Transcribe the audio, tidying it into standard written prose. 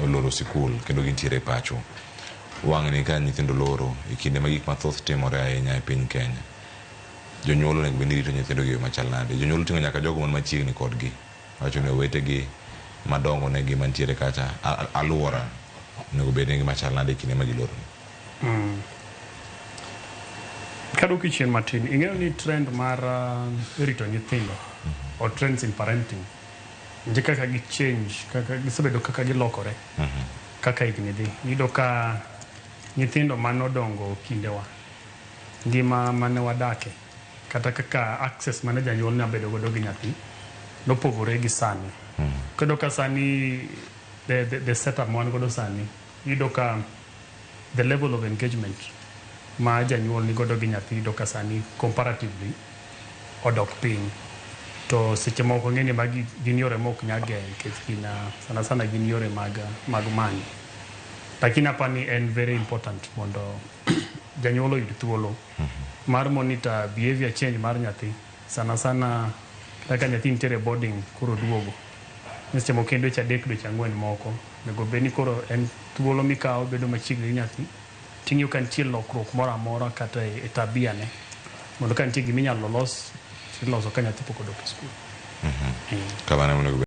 loro sikul kendo gintiere pacho. Wang' ni ka nyithindo loro e kinde ma gik mathoth timore ahinya e piny Kenya, jonyuol onego bed ni rito nyithindo gi machal nade. Jonyuol ting'o nyaka jogo man machiegni kodgi, wacho ni owetegi madongo negi mantiere kacha, aluora onego bed ni machal nade e kinde ma giloro. Kaduki chien matin, ing'eyo ni trend mar rito nyithindo or trends in parenting nje kaka gi change, kaka gisebedo kaka gilokore kaka higni dhi. Iyudo ka nyithindo manodongo kindewa, ngima mane wadake, kata kaka access mane janyuol nya bedo godo gi nyathi nopogore gi sani. Kendo ka sani the setup mwan godo sani, iyudo ka the level of engagement ma janyuol ni godo gi nyathi iyudo ka sani comparatively odok piny. To seche moko ng'eni magi gin yore mok nyage nikech sana sana gin yore mag manyo. Lakini hapa ni en very important mondo janyuol oyud thuolo mar monitor behavior change mar nyathi. Sana sana kaka nyathi nitiere boarding koro duogo. Seche moko kendo dweche 3 dweche 4 moko. Nego bed ni koro en thuolo mikawo bedo machiegni gi nyathi. Ting'yo ka nitie lokruok moro amora kata e tabia ne. Mondo ka nitie giminyalo loso ka nyathi pok odok e skul. Kamano